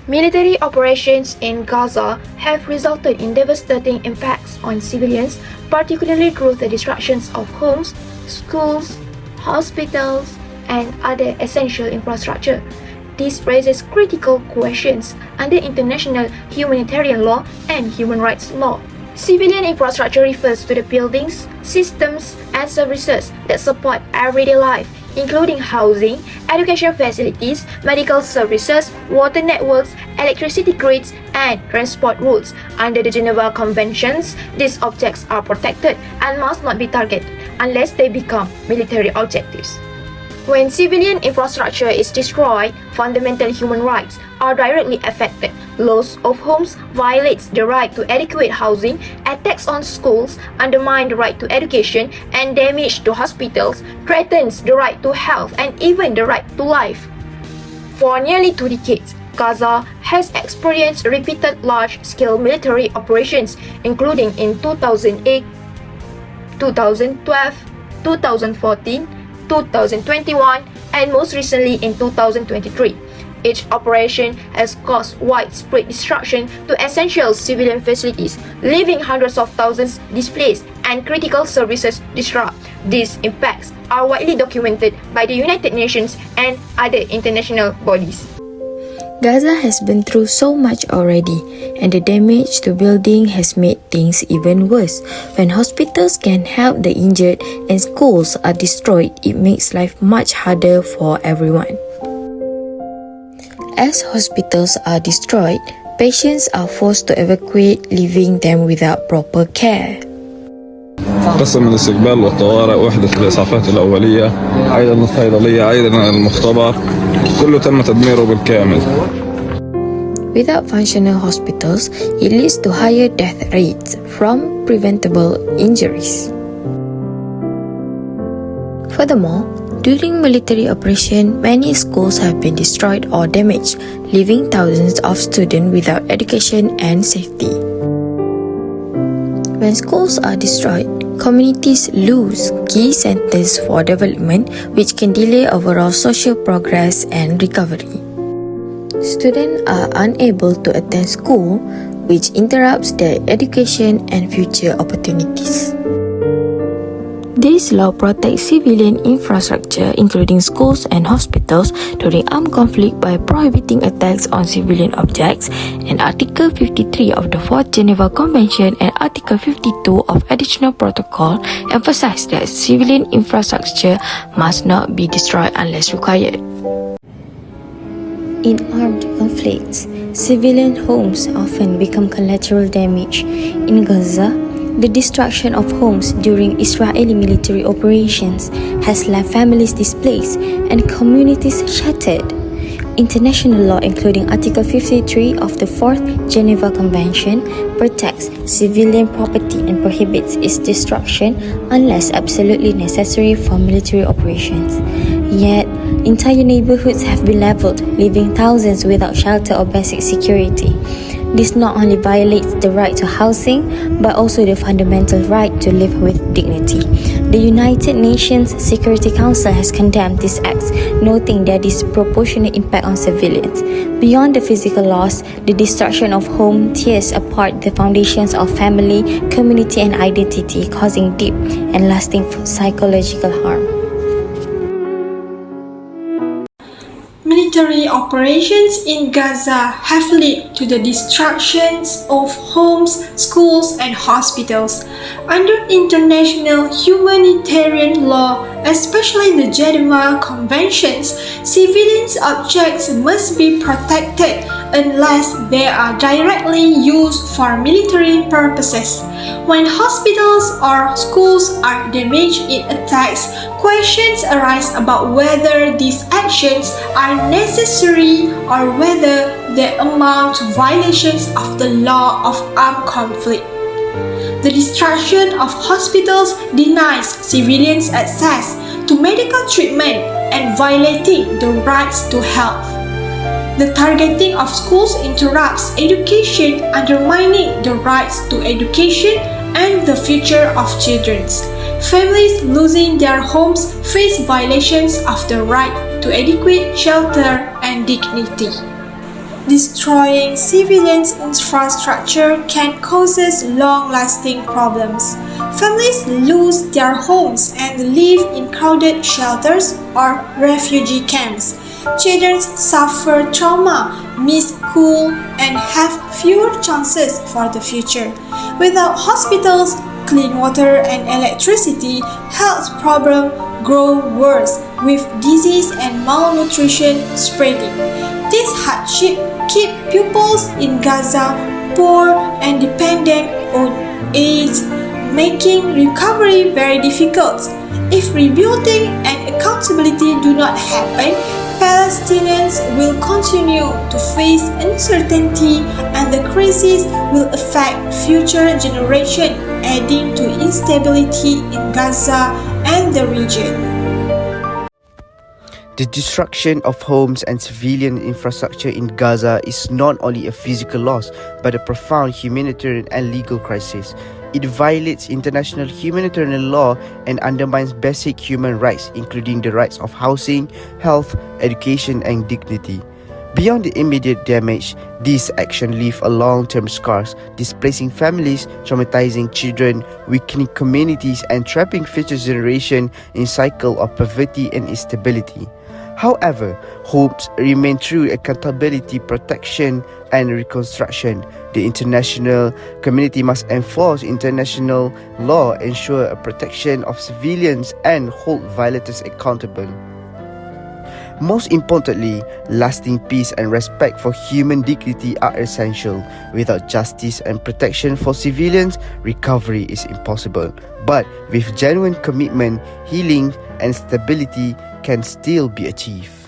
Military operations in Gaza have resulted in devastating impacts on civilians, particularly through the destructions of homes, schools, hospitals, and other essential infrastructure. This raises critical questions under international humanitarian law and human rights law. Civilian infrastructure refers to the buildings, systems, and services that support everyday life, including housing, education facilities, medical services, water networks, electricity grids, and transport routes. Under the Geneva Conventions, these objects are protected and must not be targeted unless they become military objectives. When civilian infrastructure is destroyed, fundamental human rights are directly affected. Loss of homes violates the right to adequate housing, attacks on schools undermine the right to education, and damage to hospitals threatens the right to health and even the right to life. For nearly 2 decades, Gaza has experienced repeated large-scale military operations, including in 2008, 2012, 2014, 2021, and most recently in 2023. Each operation has caused widespread destruction to essential civilian facilities, leaving hundreds of thousands displaced and critical services disrupted. These impacts are widely documented by the United Nations and other international bodies. Gaza has been through so much already, and the damage to buildings has made things even worse. When hospitals can't help the injured and schools are destroyed, it makes life much harder for everyone. As hospitals are destroyed, patients are forced to evacuate, leaving them without proper care. قسم الاستقبال والطوارئ، وحدة الإسعافات الأولية، أيضا الصيدلية، أيضا المختبر، كله تم تدميره بالكامل. Without functional hospitals, it leads to higher death rates from preventable injuries. Furthermore, during military operation, many schools have been destroyed or damaged, leaving thousands of students without education and safety. When schools are destroyed, communities lose key centers for development, which can delay overall social progress and recovery. Students are unable to attend school, which interrupts their education and future opportunities. This law protects civilian infrastructure, including schools and hospitals, during armed conflict by prohibiting attacks on civilian objects, and Article 53 of the 4th Geneva Convention and Article 52 of Additional Protocol emphasize that civilian infrastructure must not be destroyed unless required. In armed conflicts, civilian homes often become collateral damage. In Gaza, the destruction of homes during Israeli military operations has left families displaced and communities shattered. International law, including Article 53 of the 4th Geneva Convention, protects civilian property and prohibits its destruction unless absolutely necessary for military operations. Yet, entire neighborhoods have been leveled, leaving thousands without shelter or basic security. This not only violates the right to housing, but also the fundamental right to live with dignity. The United Nations Security Council has condemned these acts, noting their disproportionate impact on civilians. Beyond the physical loss, the destruction of home tears apart the foundations of family, community, and identity, causing deep and lasting psychological harm. Military operations in Gaza have led to the destructions of homes, schools, and hospitals. Under international humanitarian law, especially the Geneva Conventions, civilian objects must be protected unless they are directly used for military purposes. When hospitals or schools are damaged in attacks, questions arise about whether these actions are necessary or whether they amount to violations of the law of armed conflict. The destruction of hospitals denies civilians access to medical treatment and violating the rights to health. The targeting of schools interrupts education, undermining the rights to education and the future of children. Families losing their homes face violations of the right to adequate shelter and dignity. Destroying civilians' infrastructure can cause long-lasting problems. Families lose their homes and live in crowded shelters or refugee camps. Children suffer trauma, miss school, and have fewer chances for the future. Without hospitals, clean water, and electricity, health problems grow worse, with disease and malnutrition spreading. This hardship keeps pupils in Gaza poor and dependent on aid, making recovery very difficult. If rebuilding and accountability do not happen, Palestinians will continue to face uncertainty and the crisis will affect future generations, adding to instability in Gaza and the region. The destruction of homes and civilian infrastructure in Gaza is not only a physical loss, but a profound humanitarian and legal crisis. It violates international humanitarian law and undermines basic human rights, including the rights of housing, health, education, and dignity. Beyond the immediate damage, these actions leave a long-term scars, displacing families, traumatizing children, weakening communities, and trapping future generations in a cycle of poverty and instability. However, hopes remain through accountability, protection, and reconstruction. The international community must enforce international law, ensure a protection of civilians, and hold violators accountable. Most importantly, lasting peace and respect for human dignity are essential. Without justice and protection for civilians, recovery is impossible. But with genuine commitment, healing and stability can still be achieved.